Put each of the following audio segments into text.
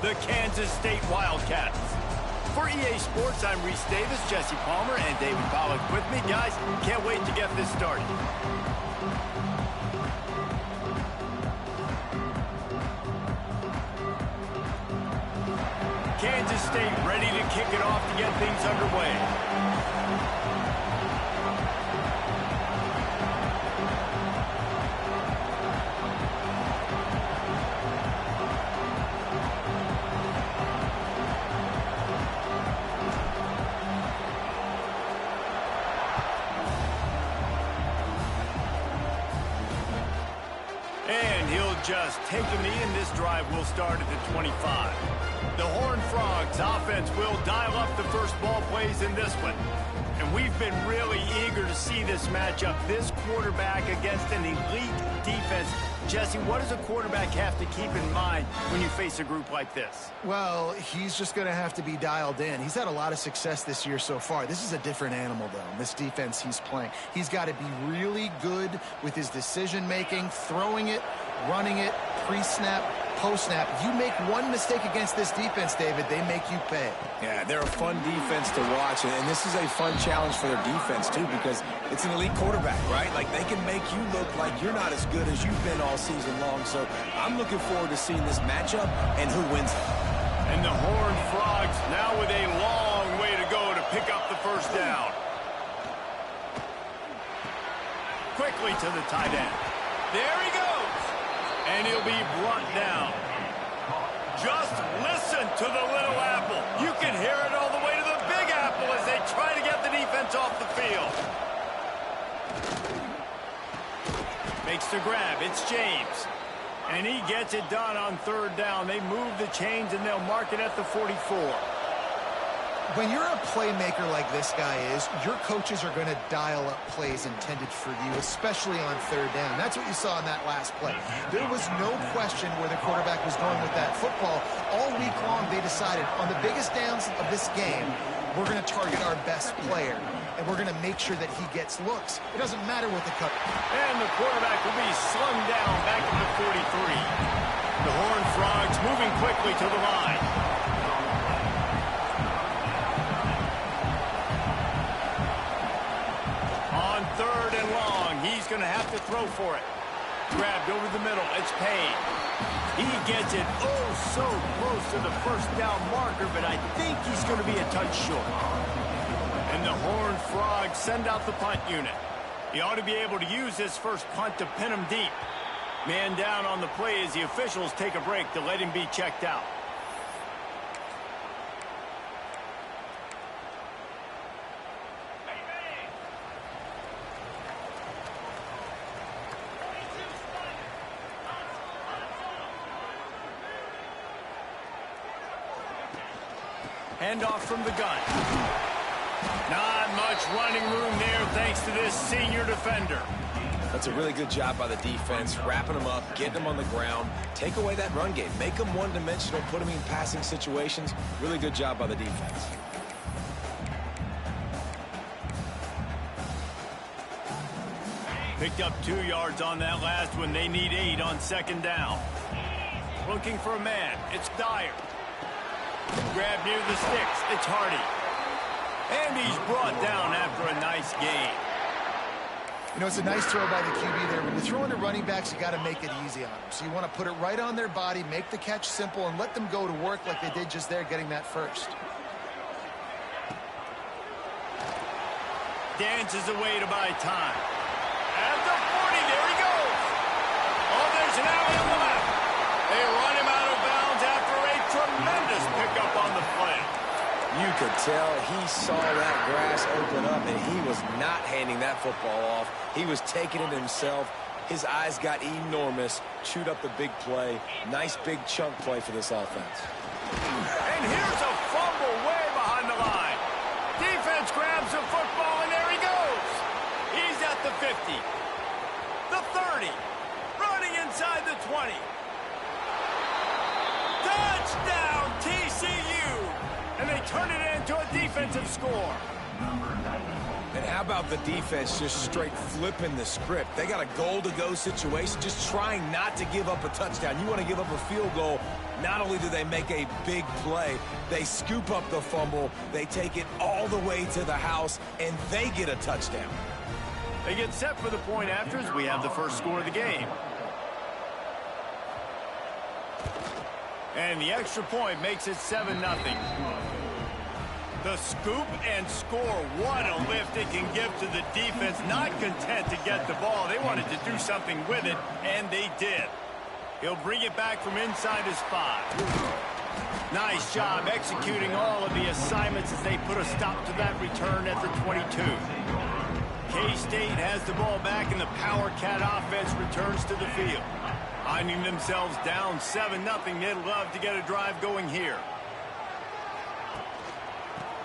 the Kansas State Wildcats. For EA Sports, I'm Reese Davis, Jesse Palmer, and David Pollack with me. Guys, can't wait to get this started. Kansas State ready to kick it off to get things underway. And he'll just take a knee, and this drive will start at the 25. The Horned Frogs offense will dial up the first ball plays in this one. And we've been really eager to see this matchup, this quarterback against an elite defense. Jesse, what does a quarterback have to keep in mind when you face a group like this? Well, he's just going to have to be dialed in. He's had a lot of success this year so far. This is a different animal, though, this defense he's playing. He's got to be really good with his decision-making, throwing it, running it, pre-snap, post-snap. You make one mistake against this defense, David, they make you pay. Yeah, they're a fun defense to watch, and this is a fun challenge for their defense, too, because it's an elite quarterback, right? Like, they can make you look like you're not as good as you've been all season long, so I'm looking forward to seeing this matchup and who wins it. And the Horned Frogs now with a long way to go to pick up the first down. Quickly to the tight end. There he goes. And he'll be brought down. Just listen to the little apple. You can hear it all the way to the big apple as they try to get the defense off the field. Makes the grab. It's James. And he gets it done on third down. They move the chains, and they'll mark it at the 44. When you're a playmaker like this guy is, your coaches are going to dial up plays intended for you, especially on third down. That's what you saw in that last play. There was no question where the quarterback was going with that football. All week long, they decided on the biggest downs of this game, we're going to target our best player, and we're going to make sure that he gets looks. It doesn't matter what the cut. And the quarterback will be slung down back at the 43. The Horned Frogs moving quickly to the line. On third and long, he's going to have to throw for it. Grabbed over the middle. It's Payne. He gets it so close to the first down marker, but I think he's going to be a touch short. And the Horned Frogs send out the punt unit. He ought to be able to use this first punt to pin him deep. Man down on the play as the officials take a break to let him be checked out. Handoff from the gun. Not much running room there thanks to this senior defender. That's a really good job by the defense, wrapping them up, getting them on the ground, take away that run game, make them one-dimensional, put them in passing situations. Really good job by the defense. Picked up 2 yards on that last one. They need 8 on second down. Looking for a man. It's Dyer. Grab near the sticks. It's Hardy. And he's brought down after a nice gain. You know, it's a nice throw by the QB there. When you're throwing to running backs, you got to make it easy on them. So you want to put it right on their body, make the catch simple, and let them go to work like they did just there, getting that first. Dances away to buy time. At the 40, there he goes. Oh, there's an alley on the left. They run him out of bounds after a tremendous pickup on the play. You could tell he saw that grass open up, and he was not handing that football off. He was taking it himself. His eyes got enormous, chewed up the big play. Nice big chunk play for this offense. And here's a fumble way behind the line. Defense grabs the football, and there he goes. He's at the 50, the 30, running inside the 20. Touchdown, TCU! And they turn it into a defensive score. And how about the defense just straight flipping the script? They got a goal-to-go situation, just trying not to give up a touchdown. You want to give up a field goal. Not only do they make a big play, they scoop up the fumble, they take it all the way to the house, and they get a touchdown. They get set for the point after as we have the first score of the game. And the extra point makes it 7-0. The scoop and score. What a lift it can give to the defense. Not content to get the ball. They wanted to do something with it, and they did. He'll bring it back from inside his 5. Nice job executing all of the assignments as they put a stop to that return at the 22. K-State has the ball back, and the Power Cat offense returns to the field. Finding themselves down 7-0, they'd love to get a drive going here.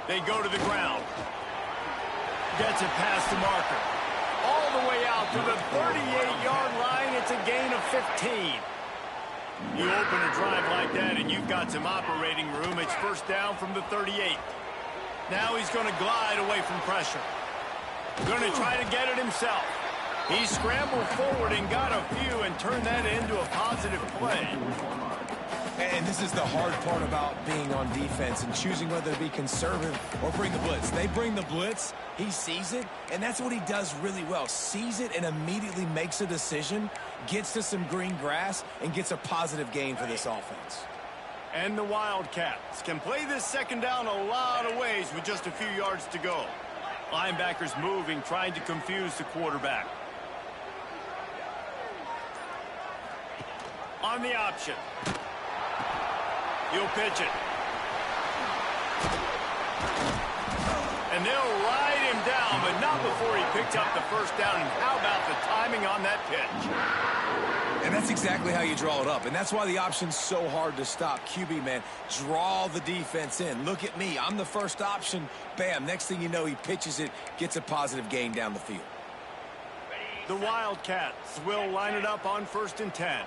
They go to the ground. Gets it past the marker. All the way out to the 38-yard line. It's a gain of 15. You open a drive like that and you've got some operating room. It's first down from the 38. Now he's going to glide away from pressure. Going to try to get it himself. He scrambled forward and got a few and turned that into a positive play. And this is the hard part about being on defense and choosing whether to be conservative or bring the blitz. They bring the blitz, he sees it, and that's what he does really well. Sees it and immediately makes a decision, gets to some green grass, and gets a positive gain for this offense. And the Wildcats can play this second down a lot of ways with just a few yards to go. Linebackers moving, trying to confuse the quarterback. On the option. He'll pitch it. And they'll ride him down, but not before he picks up the first down. And how about the timing on that pitch? And that's exactly how you draw it up. And that's why the option's so hard to stop. QB, man, draw the defense in. Look at me. I'm the first option. Bam. Next thing you know, he pitches it, gets a positive gain down the field. The Wildcats will line it up on 1st and 10.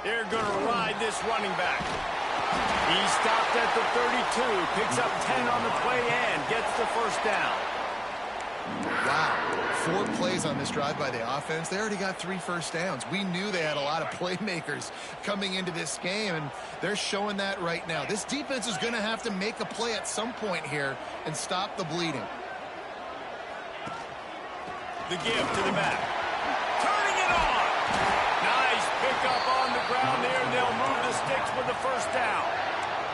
They're going to ride this running back. He stopped at the 32, picks up 10 on the play and gets the first down. Wow, 4 plays on this drive by the offense. They already got 3 first downs. We knew they had a lot of playmakers coming into this game, and they're showing that right now. This defense is going to have to make a play at some point here and stop the bleeding. The give to the back. Turning it on. Nice pickup on the ground there, and they'll move the sticks with the first down.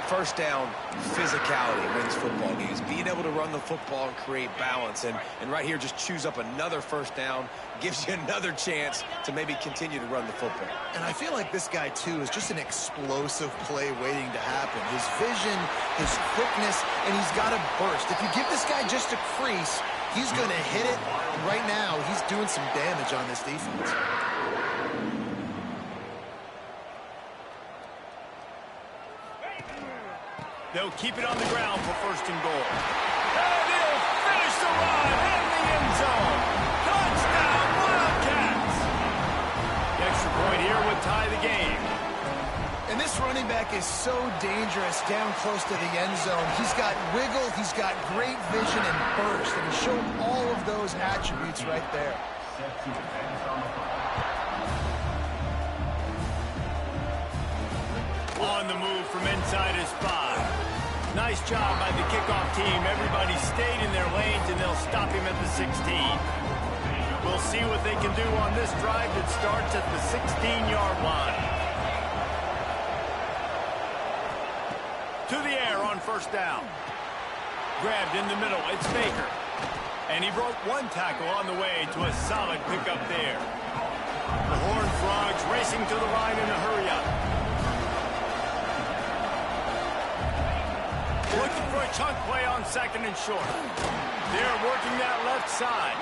First down, physicality wins football games. Being able to run the football and create balance. And right here, just choose up another first down. Gives you another chance to maybe continue to run the football. And I feel like this guy, too, is just an explosive play waiting to happen. His vision, his quickness, and he's got a burst. If you give this guy just a crease, he's going to hit it. And right now, he's doing some damage on this defense. They'll keep it on the ground for 1st and goal. And he'll finish the run in the end zone. Touchdown, Wildcats! The extra point here would tie the game. And this running back is so dangerous down close to the end zone. He's got wiggle, he's got great vision and burst, and he showed all of those attributes right there. On the move from inside his 5. Nice job by the kickoff team. Everybody stayed in their lanes, and they'll stop him at the 16. We'll see what they can do on this drive that starts at the 16-yard line. To the air on 1st down. Grabbed in the middle. It's Baker. And he broke 1 tackle on the way to a solid pickup there. The Horned Frogs racing to the line in a hurry-up. Looking for a chunk play on 2nd and short. They're working that left side.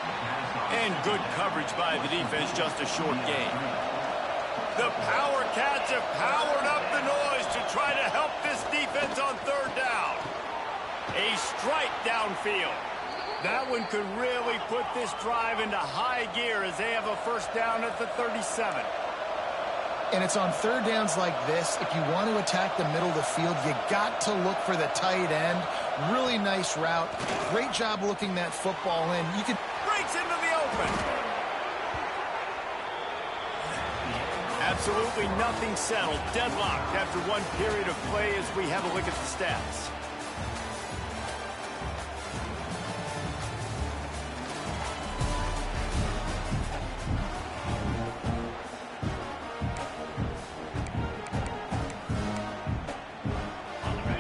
And good coverage by the defense, just a short gain. The Power Cats have powered up the noise to try to help this defense on 3rd down. A strike downfield. That one could really put this drive into high gear as they have a first down at the 37. And it's on third downs like this. If you want to attack the middle of the field, you got to look for the tight end. Really nice route. Great job looking that football in. You can breaks into the open. Absolutely nothing settled. Deadlocked after one period of play as we have a look at the stats.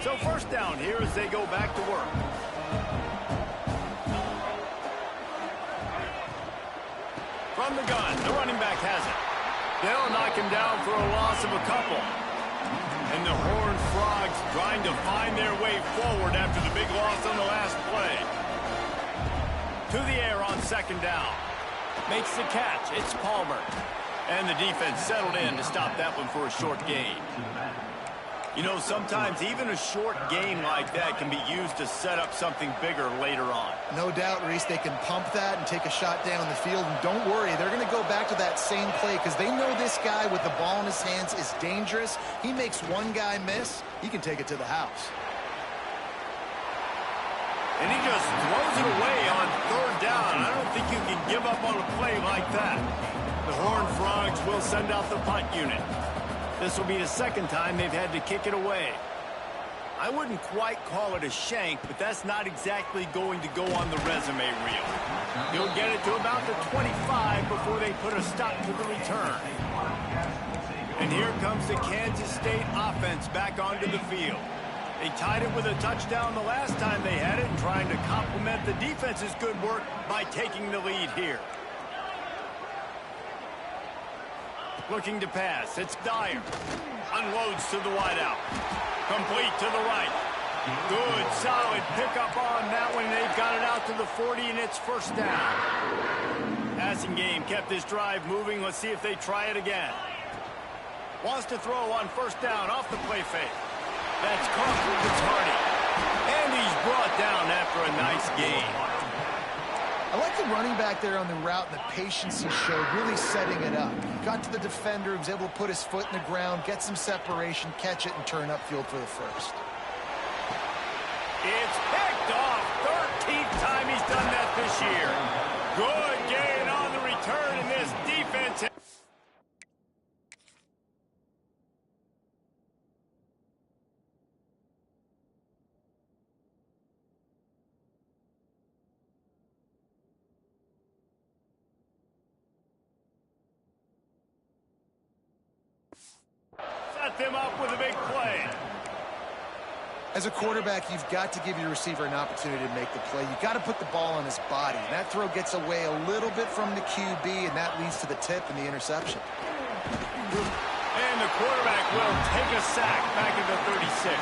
So first down here as they go back to work. From the gun, the running back has it. They'll knock him down for a loss of a couple. And the Horned Frogs trying to find their way forward after the big loss on the last play. To the air on second down. Makes the catch. It's Palmer. And the defense settled in to stop that one for a short gain. You know, sometimes even a short gain like that can be used to set up something bigger later on. No doubt, Reese, they can pump that and take a shot down the field. And don't worry, they're going to go back to that same play because they know this guy with the ball in his hands is dangerous. He makes one guy miss, he can take it to the house. And he just throws it away on third down. I don't think you can give up on a play like that. The Horned Frogs will send out the punt unit. This will be the second time they've had to kick it away. I wouldn't quite call it a shank, but that's not exactly going to go on the resume reel. He'll get it to about the 25 before they put a stop to the return. And here comes the Kansas State offense back onto the field. They tied it with a touchdown the last time they had it and trying to complement the defense's good work by taking the lead here. Looking to pass. It's Dyer. Unloads to the wideout. Complete to the right. Good, solid pickup on that one. They've got it out to the 40, and it's first down. Passing game kept this drive moving. Let's see if they try it again. Wants to throw on first down off the play fake. That's caught. It's Hardy. And he's brought down after a nice gain. I like the running back there on the route and the patience he showed, really setting it up. Got to the defender, was able to put his foot in the ground, get some separation, catch it, and turn upfield for the first. It's picked off. 13th time he's done that this year. Good gain on the return, and this defense... set them up with a big play. As a quarterback, you've got to give your receiver an opportunity to make the play. You've got to put the ball on his body. And that throw gets away a little bit from the QB, and that leads to the tip and the interception. And the quarterback will take a sack back at the 36.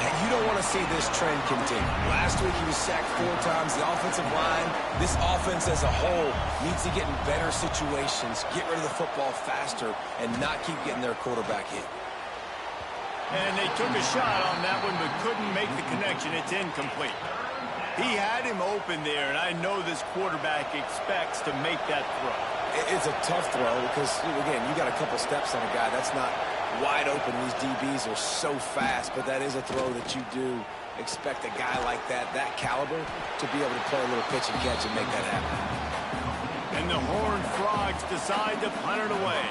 And you don't want to see this trend continue. Last week he was sacked 4 times. The offensive line, this offense as a whole, needs to get in better situations, get rid of the football faster, and not keep getting their quarterback hit. And they took a shot on that one, but couldn't make the connection. It's incomplete. He had him open there, and I know this quarterback expects to make that throw. It's a tough throw because, again, you got a couple steps on a guy. That's not wide open. These DBs are so fast, but that is a throw that you do expect a guy like that caliber, to be able to play a little pitch and catch and make that happen. And the Horned Frogs decide to punt it away.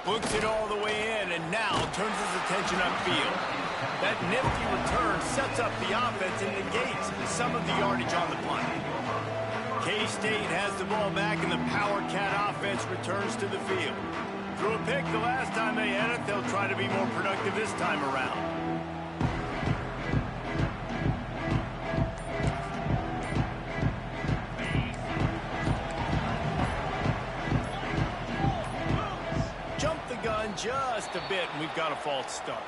Books it all the way in, and now turns his attention upfield. That nifty return sets up the offense and negates some of the yardage on the punt. K-State has the ball back, and the Power Cat offense returns to the field. Threw a pick the last time they had it. They'll try to be more productive this time around. Just a bit, and we've got a false start.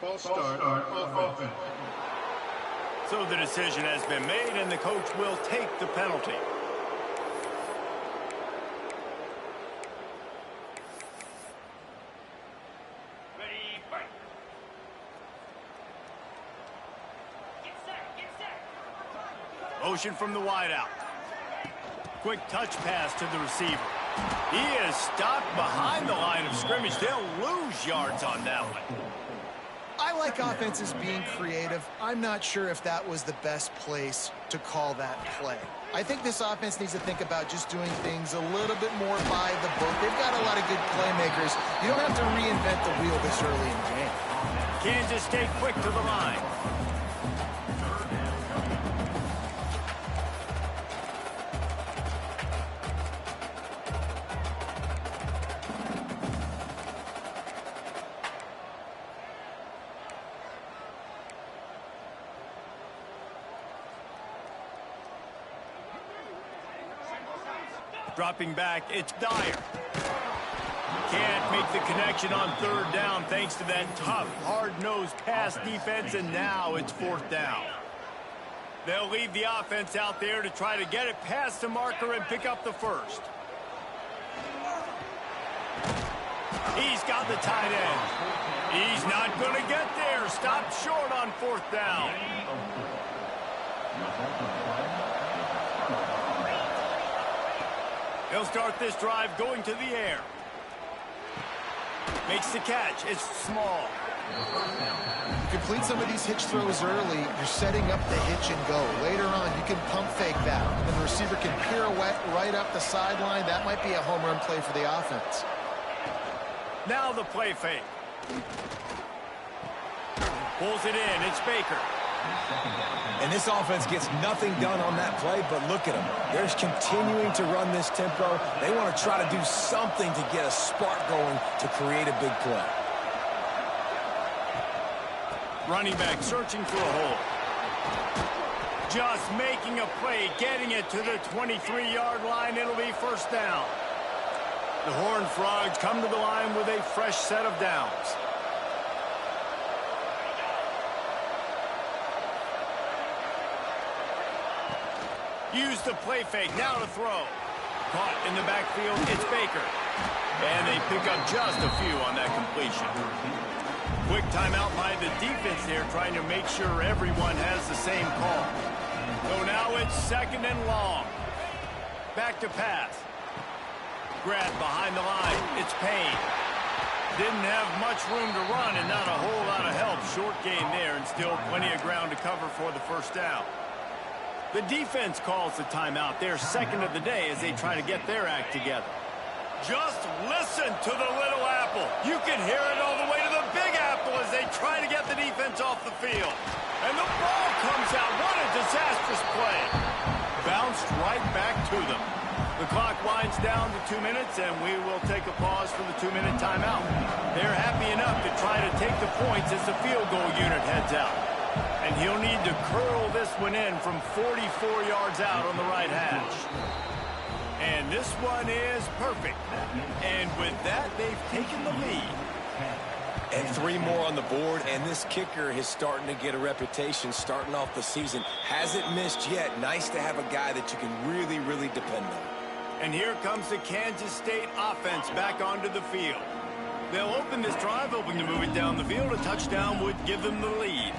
False start on offense. So the decision has been made, and the coach will take the penalty. Ready, fight. Get set. Motion from the wideout. Quick touch pass to the receiver. He is stopped behind the line of scrimmage. They'll lose yards on that one. I like offenses being creative. I'm not sure if that was the best place to call that play. I think this offense needs to think about just doing things a little bit more by the book. They've got a lot of good playmakers. You don't have to reinvent the wheel this early in the game. Kansas State quick to the line. Dropping back, it's Dyer. Can't make the connection on third down thanks to that tough, hard-nosed pass defense, and now it's fourth down. They'll leave the offense out there to try to get it past the marker and pick up the first. He's got the tight end. He's not going to get there. Stopped short on fourth down. He'll start this drive going to the air. Makes the catch. It's small. Complete some of these hitch throws early. You're setting up the hitch and go. Later on, you can pump fake that. And the receiver can pirouette right up the sideline. That might be a home run play for the offense. Now the play fake. Pulls it in. It's Baker. And this offense gets nothing done on that play, but look at them. They're continuing to run this tempo. They want to try to do something to get a spark going to create a big play. Running back searching for a hole. Just making a play, getting it to the 23-yard line. It'll be first down. The Horned Frogs come to the line with a fresh set of downs. Use the play fake, now to throw. Caught in the backfield, it's Baker. And they pick up just a few on that completion. Quick timeout by the defense there, trying to make sure everyone has the same call. So now it's second and long. Back to pass. Grab behind the line, it's Payne. Didn't have much room to run and not a whole lot of help. Short gain there and still plenty of ground to cover for the first down. The defense calls the timeout, their second of the day, as they try to get their act together. Just listen to the little apple. You can hear it all the way to the big apple as they try to get the defense off the field. And the ball comes out. What a disastrous play. Bounced right back to them. The clock winds down to 2 minutes, and we will take a pause for the 2-minute timeout. They're happy enough to try to take the points as the field goal unit heads out. And he'll need to curl this one in from 44 yards out on the right hash. And this one is perfect. And with that, they've taken the lead. And 3 more on the board, and this kicker is starting to get a reputation starting off the season. Hasn't missed yet. Nice to have a guy that you can really, really depend on. And here comes the Kansas State offense back onto the field. They'll open this drive, hoping to move it down the field. A touchdown would give them the lead.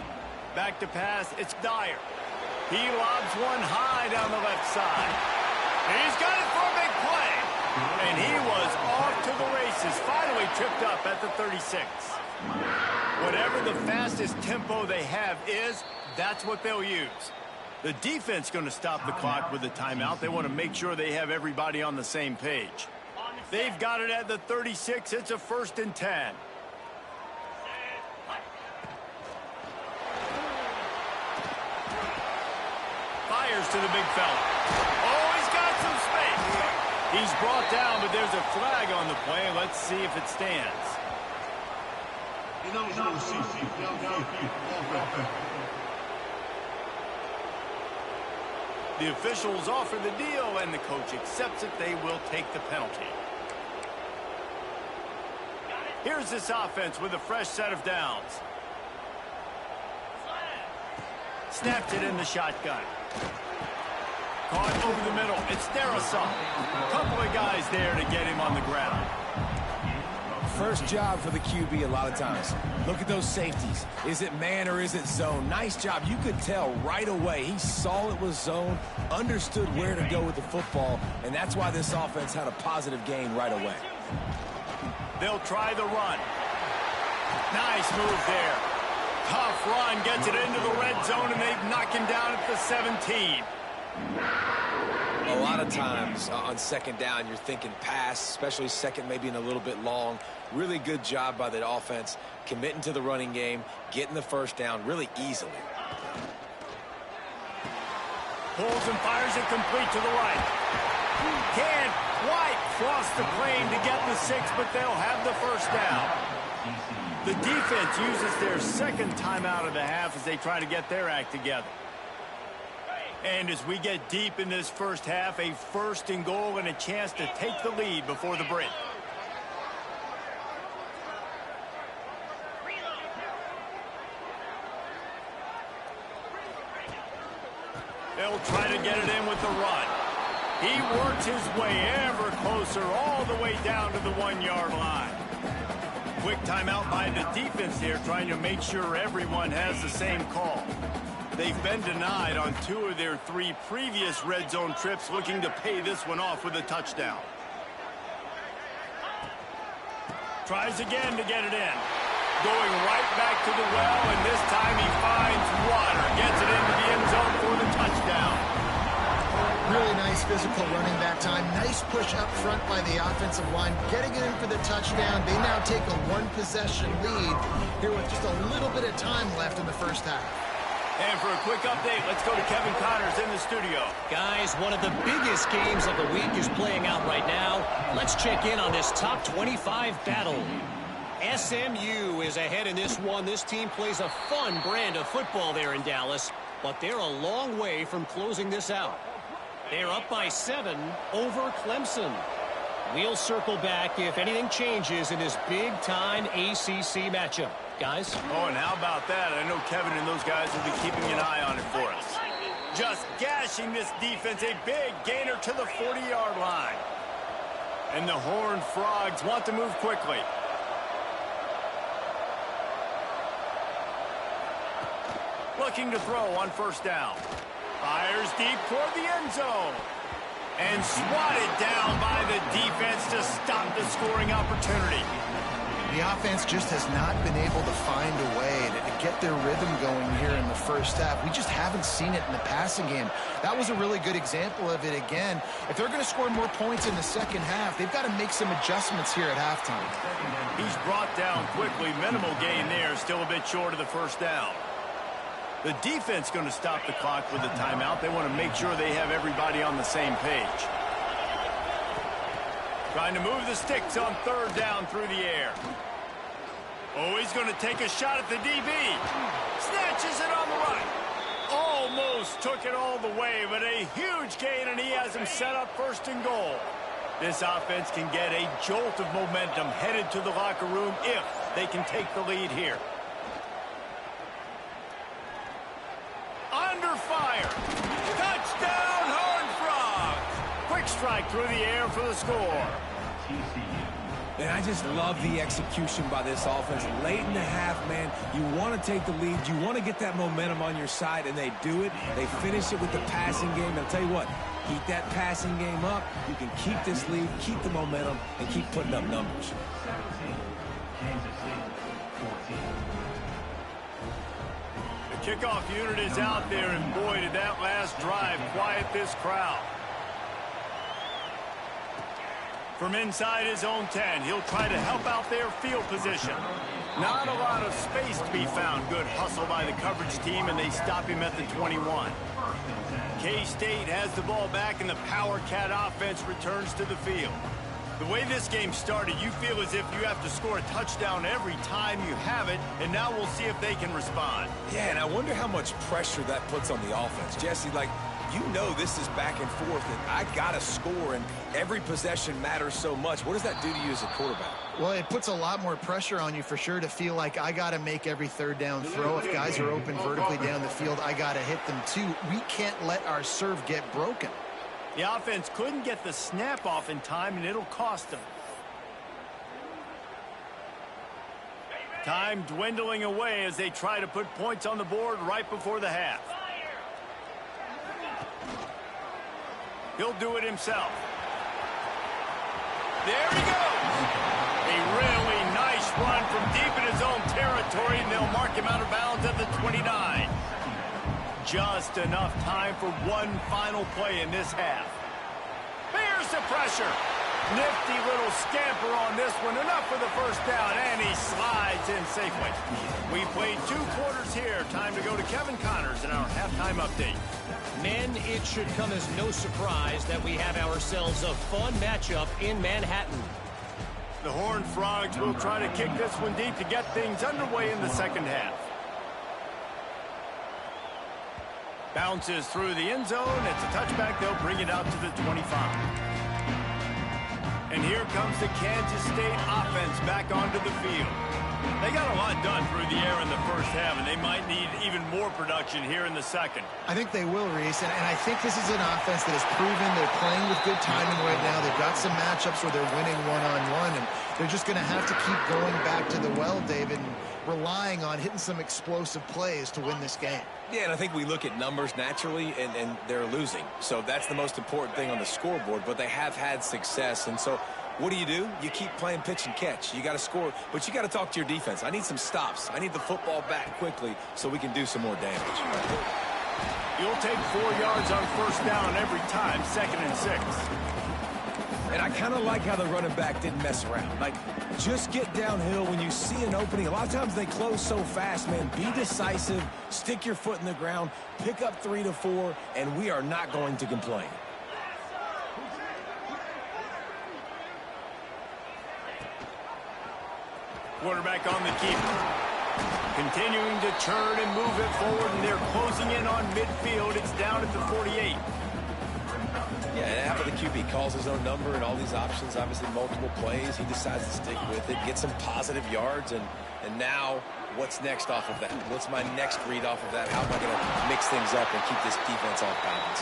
Back to pass, it's Dyer. He lobs one high down the left side. He's got it for a big play. And he was off to the races, finally tripped up at the 36. Whatever the fastest tempo they have is, that's what they'll use. The defense going to stop the clock with a timeout. They want to make sure they have everybody on the same page. They've got it at the 36. It's a 1st and 10. Fires to the big fella. Oh, he's got some space. He's brought down, but there's a flag on the play. Let's see if it stands. The officials offer the deal, and the coach accepts it. They will take the penalty. Here's this offense with a fresh set of downs. Snaps it in the shotgun. Caught over the middle. It's Darasov. Couple of guys there to get him on the ground. First job for the QB a lot of times. Look at those safeties. Is it man or is it zone? Nice job. You could tell right away. He saw it was zone, understood where to go with the football, and that's why this offense had a positive gain right away. They'll try the run. Nice move there. Tough run, gets it into the red zone, and they've knocked him down at the 17. A lot of times on second down, you're thinking pass, especially second maybe in a little bit long. Really good job by the offense, committing to the running game, getting the first down really easily. Pulls and fires it complete to the right. Can't quite cross the plane to get the 6, but they'll have the first down. The defense uses their second timeout of the half as they try to get their act together. And as we get deep in this first half, a 1st and goal and a chance to take the lead before the break. They'll try to get it in with the run. He works his way ever closer all the way down to the 1-yard line. Quick timeout by the defense here, trying to make sure everyone has the same call. They've been denied on 2 of their 3 previous red zone trips, looking to pay this one off with a touchdown. Tries again to get it in. Going right back to the well, and this time he finds water. Gets it into the end zone for the touchdown. Really nice physical running that time. Nice push up front by the offensive line. Getting it in for the touchdown. They now take a 1-possession lead here with just a little bit of time left in the first half. And for a quick update, let's go to Kevin Connors in the studio. Guys, one of the biggest games of the week is playing out right now. Let's check in on this top 25 battle. SMU is ahead in this one. This team plays a fun brand of football there in Dallas, but they're a long way from closing this out. They're up by 7 over Clemson. We'll circle back if anything changes in this big-time ACC matchup. Guys? Oh, and how about that? I know Kevin and those guys will be keeping an eye on it for us. Just gashing this defense, a big gainer to the 40-yard line. And the Horned Frogs want to move quickly. Looking to throw on first down. Fires deep toward the end zone. And swatted down by the defense to stop the scoring opportunity. The offense just has not been able to find a way to get their rhythm going here in the first half. We just haven't seen it in the passing game. That was a really good example of it again. If they're going to score more points in the second half, they've got to make some adjustments here at halftime. He's brought down quickly. Minimal gain there. Still a bit short of the first down. The defense going to stop the clock with a timeout. They want to make sure they have everybody on the same page. Trying to move the sticks on third down through the air. Oh, he's going to take a shot at the DB. Snatches it on the right. Almost took it all the way, but a huge gain, and he has him set up 1st and goal. This offense can get a jolt of momentum headed to the locker room if they can take the lead here. Under fire. Touchdown, Horned Frogs. Quick strike through the air for the score. And I just love the execution by this offense. Late in the half, man, you want to take the lead. You want to get that momentum on your side, and they do it. They finish it with the passing game. And I'll tell you what, keep that passing game up. You can keep this lead, keep the momentum, and keep putting up numbers. The kickoff unit is out there, and boy, did that last drive quiet this crowd. From inside his own 10, he'll try to help out their field position. Not a lot of space to be found. Good hustle by the coverage team, and they stop him at the 21. K-State has the ball back, and the Power Cat offense returns to the field. The way this game started, you feel as if you have to score a touchdown every time you have it, and now we'll see if they can respond. Yeah, and I wonder how much pressure that puts on the offense. Jesse, like, you know this is back and forth, and I got to score, and every possession matters so much. What does that do to you as a quarterback? Well, it puts a lot more pressure on you for sure to feel like I got to make every third down throw. If guys are open vertically down the field, I got to hit them too. We can't let our serve get broken. The offense couldn't get the snap off in time, and it'll cost them. Time dwindling away as they try to put points on the board right before the half. He'll do it himself. There he goes. A really nice run from deep in his own territory, and they'll mark him out of bounds at the 29. Just enough time for one final play in this half. Here's the pressure. Nifty little scamper on this one. Enough for the first down, and he slides in safely. We played 2 quarters here. Time to go to Kevin Connors in our halftime update. Men, it should come as no surprise that we have ourselves a fun matchup in Manhattan. The Horned Frogs will try to kick this one deep to get things underway in the second half. Bounces through the end zone. It's a touchback. They'll bring it out to the 25. And here comes the Kansas State offense back onto the field. They got a lot done through the air in the first half, and they might need even more production here in the second. I think they will, Reese, and I think this is an offense that has proven they're playing with good timing right now. They've got some matchups where they're winning one-on-one, and they're just going to have to keep going back to the well, David, and relying on hitting some explosive plays to win this game. Yeah, and I think we look at numbers naturally, and they're losing. So that's the most important thing on the scoreboard, but they have had success. And so what do? You keep playing pitch and catch. You got to score, but you got to talk to your defense. I need some stops. I need the football back quickly so we can do some more damage. You'll take 4 yards on first down every time, 2nd and 6. And I kind of like how the running back didn't mess around. Like, just get downhill when you see an opening. A lot of times they close so fast, man. Be decisive, stick your foot in the ground, pick up 3 to 4, and we are not going to complain. Quarterback on the keeper. Continuing to turn and move it forward, and they're closing in on midfield. It's down at the 48. Yeah, and how about the QB? Calls his own number and all these options, obviously multiple plays. He decides to stick with it, get some positive yards, and now what's next off of that? What's my next read off of that? How am I going to mix things up and keep this defense off balance?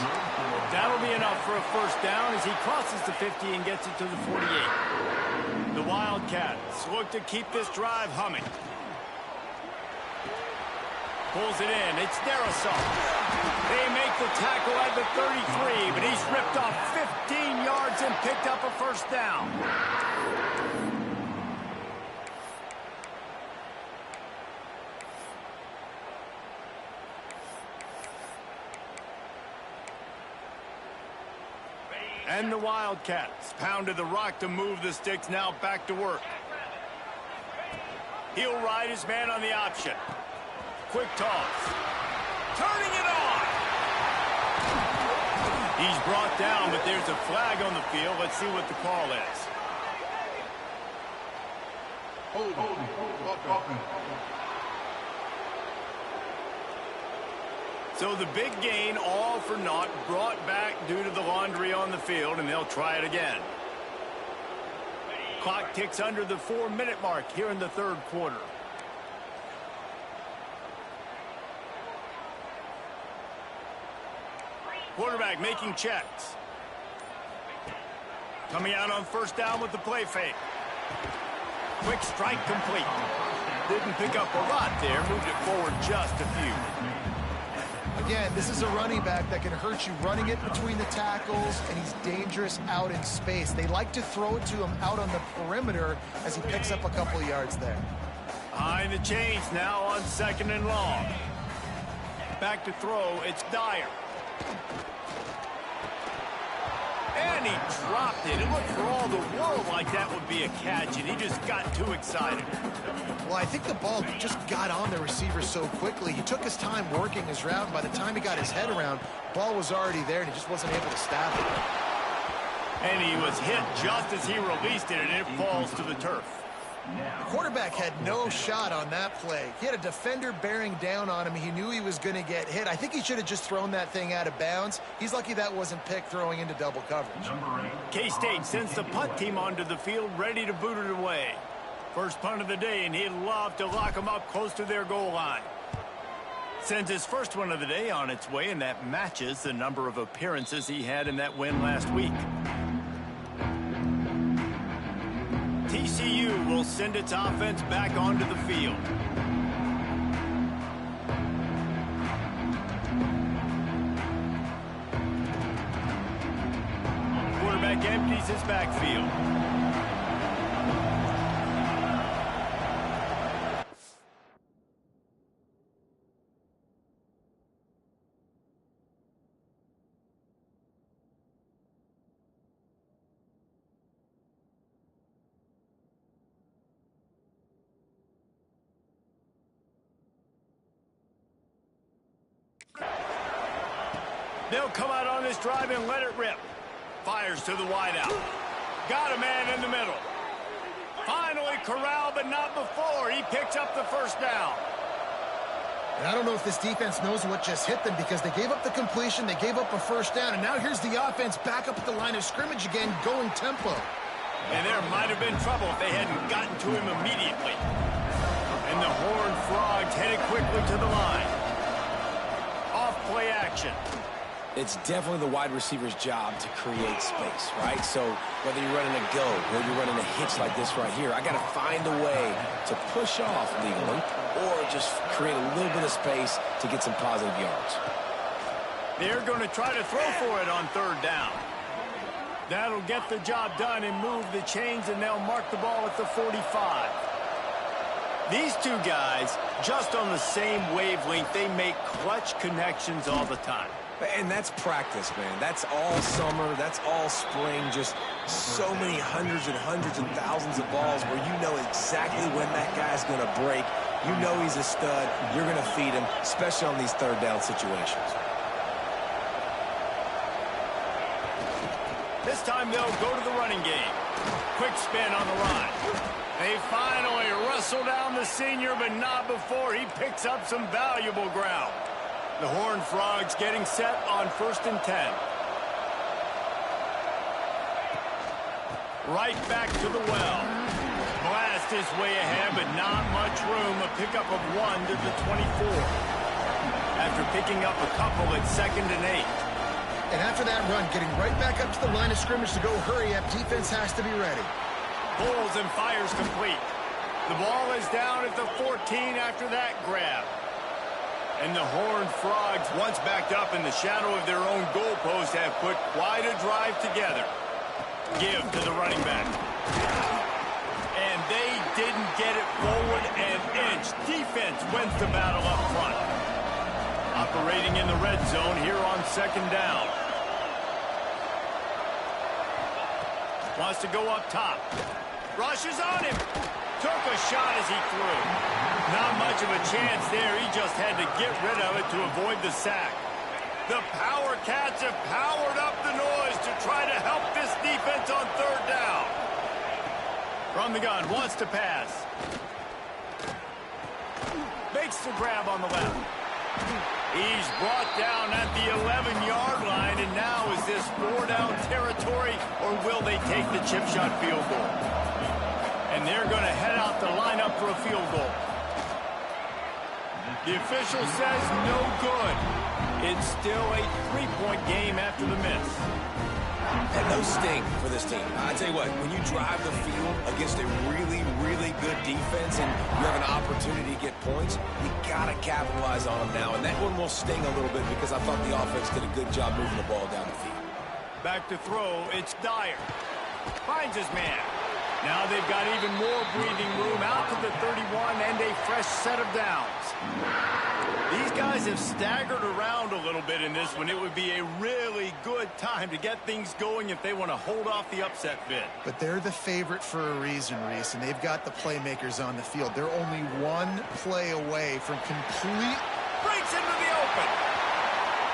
That'll be enough for a first down as he crosses the 50 and gets it to the 48. The Wildcats look to keep this drive humming. Pulls it in. It's Darrisaw. They make the tackle at the 33, but he's ripped off 15 yards and picked up a first down. And the Wildcats pounded the rock to move the sticks, now back to work. He'll ride his man on the option. Quick toss. Turning it on. He's brought down, but there's a flag on the field. Let's see what the call is. So the big gain, all for naught, brought back due to the laundry on the field, and they'll try it again. Clock ticks under the 4-minute mark here in the third quarter. Quarterback making checks. Coming out on first down with the play fake. Quick strike complete. Didn't pick up a lot there, moved it forward just a few. Again, this is a running back that can hurt you running it between the tackles, and he's dangerous out in space. They like to throw it to him out on the perimeter as he picks up a couple of yards there. Behind the chains now on 2nd and long. Back to throw, it's Dyer. And he dropped it. It looked for all the world like that would be a catch, and he just got too excited. Well, I think the ball just got on the receiver so quickly. He took his time working his route, and by the time he got his head around, ball was already there, and he just wasn't able to stop it. And he was hit just as he released it, and it falls to the turf. The quarterback had no shot on that play. He had a defender bearing down on him. He knew he was going to get hit. I think he should have just thrown that thing out of bounds. He's lucky that wasn't picked throwing into double coverage. K-State sends the punt team onto the field, ready to boot it away. First punt of the day, and he'd love to lock them up close to their goal line. Sends his first one of the day on its way, and that matches the number of appearances he had in that win last week. TCU will send its offense back onto the field. Quarterback empties his backfield. They'll come out on this drive and let it rip. Fires to the wideout. Got a man in the middle. Finally corralled, but not before. He picks up the first down. And I don't know if this defense knows what just hit them because they gave up the completion, they gave up a first down, and now here's the offense back up at the line of scrimmage again, going tempo. And there might have been trouble if they hadn't gotten to him immediately. And the Horned Frogs headed quickly to the line. Off play action. It's definitely the wide receiver's job to create space, right? So whether you're running a go or you're running a hitch like this right here, I got to find a way to push off legally or just create a little bit of space to get some positive yards. They're going to try to throw for it on third down. That'll get the job done and move the chains, and they'll mark the ball at the 45. These two guys, just on the same wavelength, they make clutch connections all the time. And that's practice, man. That's all summer. That's all spring. Just so many hundreds and thousands of balls where you know exactly when that guy's going to break. You know he's a stud. You're going to feed him, especially on these third down situations. This time they'll go to the running game. Quick spin on the line. They finally wrestle down the senior, but not before he picks up some valuable ground. The Horned Frogs getting set on 1st and 10. Right back to the well. Blast his way ahead, but not much room. A pickup of 1 to the 24. After picking up a couple at 2nd and 8. And after that run, getting right back up to the line of scrimmage to go hurry up, defense has to be ready. Pulls and fires complete. The ball is down at the 14 after that grab. And the Horned Frogs, once backed up in the shadow of their own goalpost, have put quite a drive together. Give to the running back. And they didn't get it forward an inch. Defense wins the battle up front. Operating in the red zone here on 2nd down. Wants to go up top. Rushes on him. Took a shot as he threw. Not much of a chance there. He just had to get rid of it to avoid the sack. The Power Cats have powered up the noise to try to help this defense on third down. From the gun, wants to pass. Makes the grab on the left. He's brought down at the 11-yard line, and now is this 4-down territory, or will they take the chip shot field goal? And they're going to head out the lineup for a field goal. The official says no good. It's still a 3-point game after the miss. And no sting for this team. I tell you what, when you drive the field against a really, really good defense and you have an opportunity to get points, you got to capitalize on them now. And that one will sting a little bit because I thought the offense did a good job moving the ball down the field. Back to throw, it's Dyer. Finds his man. Now they've got even more breathing room out to the 31 and a fresh set of downs. These guys have staggered around a little bit in this one. It would be a really good time to get things going if they want to hold off the upset bid. But they're the favorite for a reason, Reese, and they've got the playmakers on the field. They're only one play away from complete... Breaks into the open.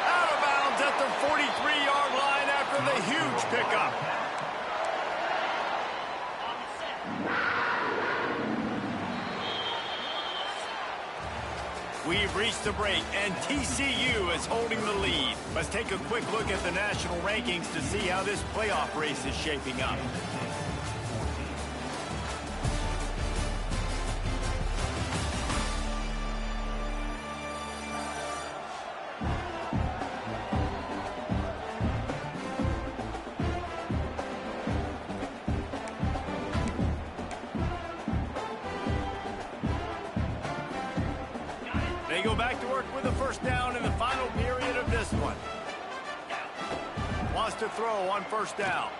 Out of bounds at the 43-yard line after the huge pickup. We've reached the break, and TCU is holding the lead. Let's take a quick look at the national rankings to see how this playoff race is shaping up. They go back to work with a first down in the final period of this one. Wants to throw on first down.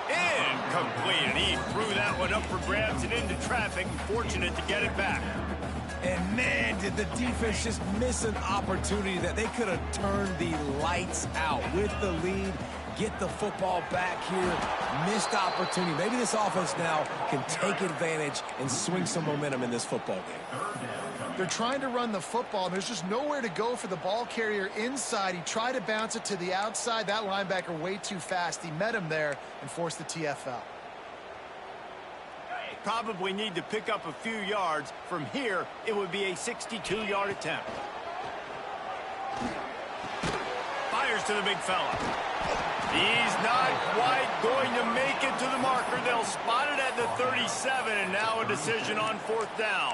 Incomplete. He threw that one up for grabs and into traffic. Fortunate to get it back. And man, did the defense just miss an opportunity that they could have turned the lights out with the lead. Get the football back here. Missed opportunity. Maybe this offense now can take advantage and swing some momentum in this football game. They're trying to run the football, and there's just nowhere to go for the ball carrier inside. He tried to bounce it to the outside. That linebacker way too fast. He met him there and forced the TFL. Probably need to pick up a few yards. From here, it would be a 62-yard attempt. Fires to the big fella. He's not quite going to make it to the marker. They'll spot it at the 37, and now a decision on fourth down.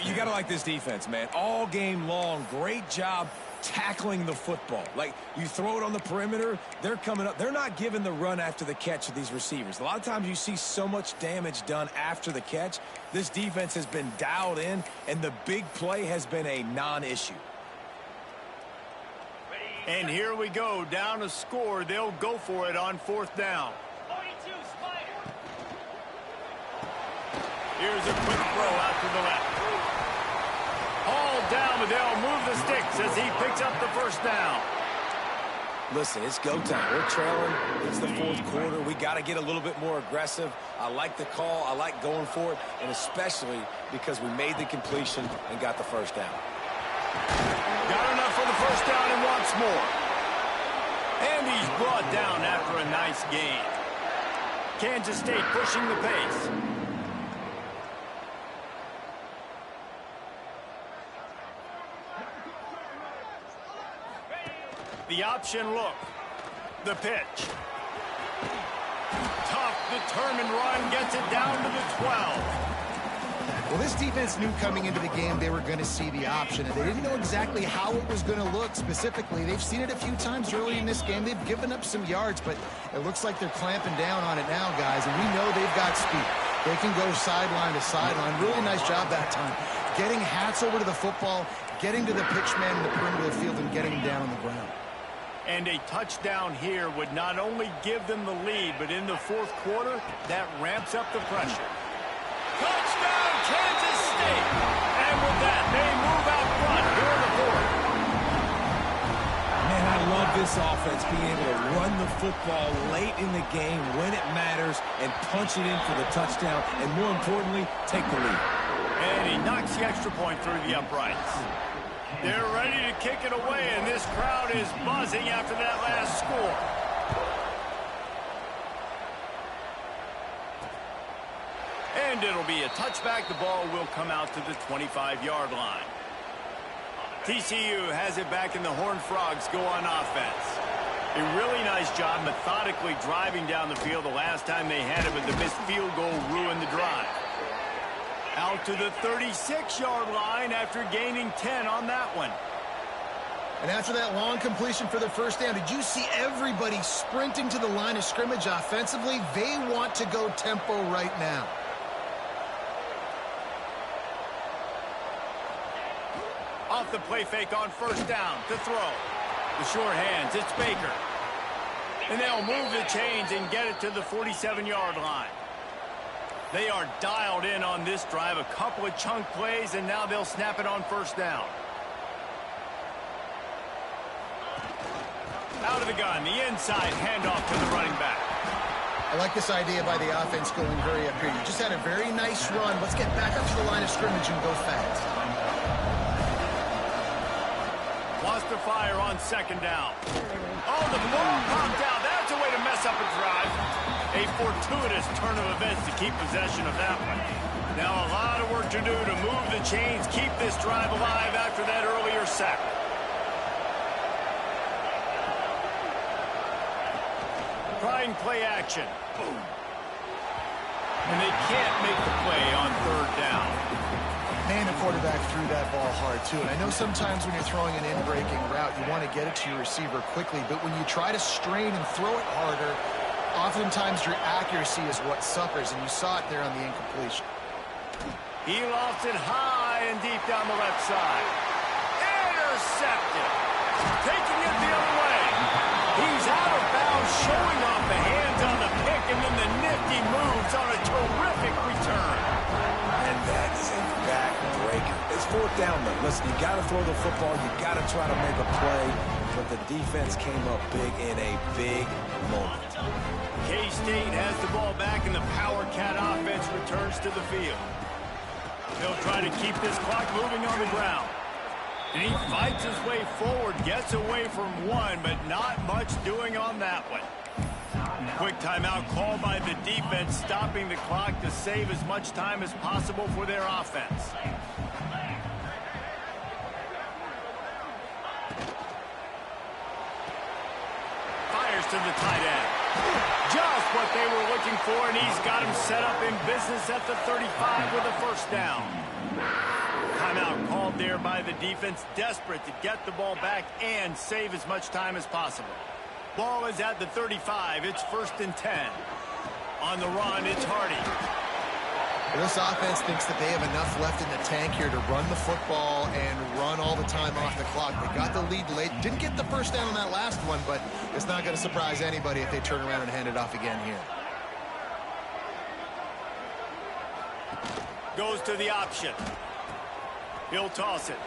You got to like this defense, man. All game long, great job tackling the football. Like, you throw it on the perimeter, they're coming up. They're not giving the run after the catch of these receivers. A lot of times you see so much damage done after the catch. This defense has been dialed in, and the big play has been a non-issue. And here we go, down a score. They'll go for it on fourth down. 42, Spider. Here's a quick throw out to the left. Hauled down, but they'll move the sticks as he picks up the first down. Listen, it's go time. We're trailing. It's the fourth quarter. We got to get a little bit more aggressive. I like the call. I like going for it, and especially because we made the completion and got the first down. Got enough for the first down and wants more. And he's brought down after a nice gain. Kansas State pushing the pace. The option look. The pitch. Tough, determined run. Gets it down to the 12. Well, this defense knew coming into the game they were going to see the option, and they didn't know exactly how it was going to look specifically. They've seen it a few times early in this game. They've given up some yards, but it looks like they're clamping down on it now, guys, and we know they've got speed. They can go sideline to sideline. Really nice job that time. Getting Hats over to the football, getting to the pitch man in the perimeter of the field, and getting him down on the ground. And a touchdown here would not only give them the lead, but in the fourth quarter, that ramps up the pressure. Touchdown, Kansas State! And with that, they move out front here in the fourth. Man, I love this offense being able to run the football late in the game when it matters and punch it in for the touchdown, and more importantly, take the lead. And he knocks the extra point through the uprights. They're ready to kick it away, and this crowd is buzzing after that last score. And it'll be a touchback. The ball will come out to the 25-yard line. TCU has it back, and the Horned Frogs go on offense. A really nice job methodically driving down the field the last time they had it, but the missed field goal ruined the drive. Out to the 36-yard line after gaining 10 on that one. And after that long completion for the first down, did you see everybody sprinting to the line of scrimmage offensively? They want to go tempo right now. Off the play fake on first down to throw. The short hands, it's Baker. And they'll move the chains and get it to the 47-yard line. They are dialed in on this drive. A couple of chunk plays, and now they'll snap it on first down. Out of the gun, the inside handoff to the running back. I like this idea by the offense going very up here. You just had a very nice run. Let's get back up to the line of scrimmage and go fast. Wants to fire on second down. Oh, the ball popped out. That's a way to mess up a drive. A fortuitous turn of events to keep possession of that one. Now a lot of work to do to move the chains, keep this drive alive after that earlier sack. Trying play action. Boom. And they can't make the play on third down. Man, the quarterback threw that ball hard, too. And I know sometimes when you're throwing an in-breaking route, you want to get it to your receiver quickly. But when you try to strain and throw it harder, oftentimes your accuracy is what suffers. And you saw it there on the incompletion. He lost it high and deep down the left side. Intercepted. Taking it the other way. He's out of bounds, showing off the hands on the pick, and then the nifty moves on a terrific return. And that is a back-breaker. It's fourth down, though. Listen, you got to throw the football. You got to try to make a play. But the defense came up big in a big moment. K-State has the ball back, and the Power Cat offense returns to the field. They'll try to keep this clock moving on the ground. And he fights his way forward, gets away from one, but not much doing on that one. Quick timeout called by the defense, stopping the clock to save as much time as possible for their offense. Fires to the tight end. Just what they were looking for, and he's got him set up in business at the 35 with a first down. Timeout called there by the defense, desperate to get the ball back and save as much time as possible. Ball is at the 35. It's 1st and 10. On the run, it's Hardy. This offense thinks that they have enough left in the tank here to run the football and run all the time off the clock. They got the lead late. Didn't get the first down on that last one, but it's not going to surprise anybody if they turn around and hand it off again here. Goes to the option. He'll toss it.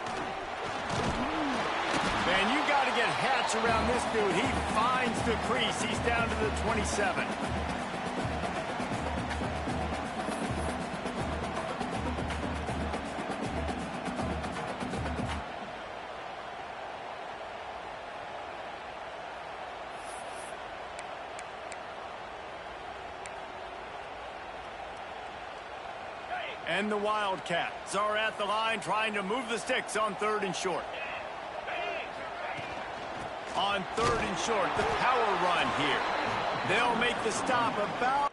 Man, you got to get Hatch around this dude. He finds the crease. He's down to the 27. And the Wildcats are at the line trying to move the sticks on 3rd and short. On 3rd and short, the power run here. They'll make the stop about...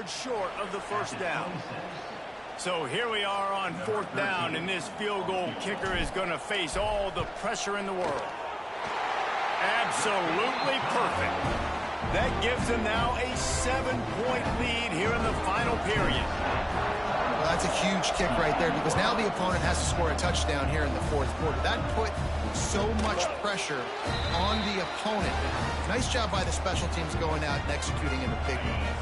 short of the first down. So here we are on 4th down, and this field goal kicker is going to face all the pressure in the world. Absolutely perfect. That gives them now a 7-point lead here in the final period. Well, that's a huge kick right there, because now the opponent has to score a touchdown here in the 4th quarter. That put so much pressure on the opponent. Nice job by the special teams going out and executing in a big moment.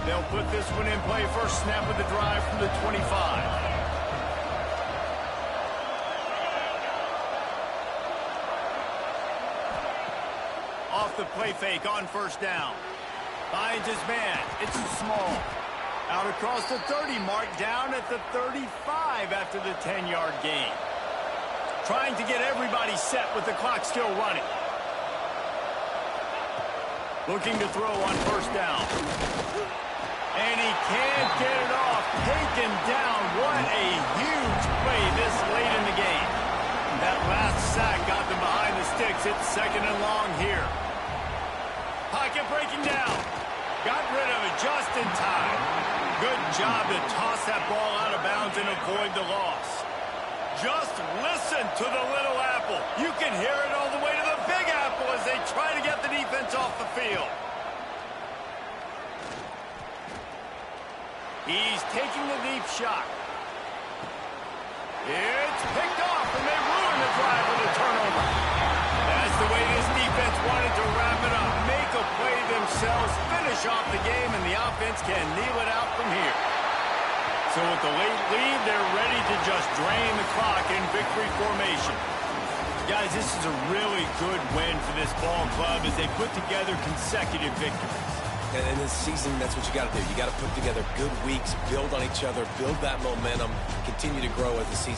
They'll put this one in play. First snap of the drive from the 25. Off the play fake on 1st down. Finds his man. It's small. Out across the 30 mark, down at the 35 after the 10-yard gain. Trying to get everybody set with the clock still running. Looking to throw on 1st down. And he can't get it off. Taken down. What a huge play this late in the game. That last sack got them behind the sticks. It's 2nd and long here. Pocket breaking down. Got rid of it just in time. Good job to toss that ball out of bounds and avoid the loss. Just listen to the little apple. You can hear it all the way to the big apple as they try to get the defense off the field. He's taking the deep shot. It's picked off, and they ruin the drive with a turnover. That's the way this defense wanted to wrap it up. Make a play themselves, finish off the game, and the offense can kneel it out from here. So with the late lead, they're ready to just drain the clock in victory formation. Guys, this is a really good win for this ball club as they put together consecutive victories. And in this season, that's what you got to do. You got to put together good weeks, build on each other, build that momentum, continue to grow as the season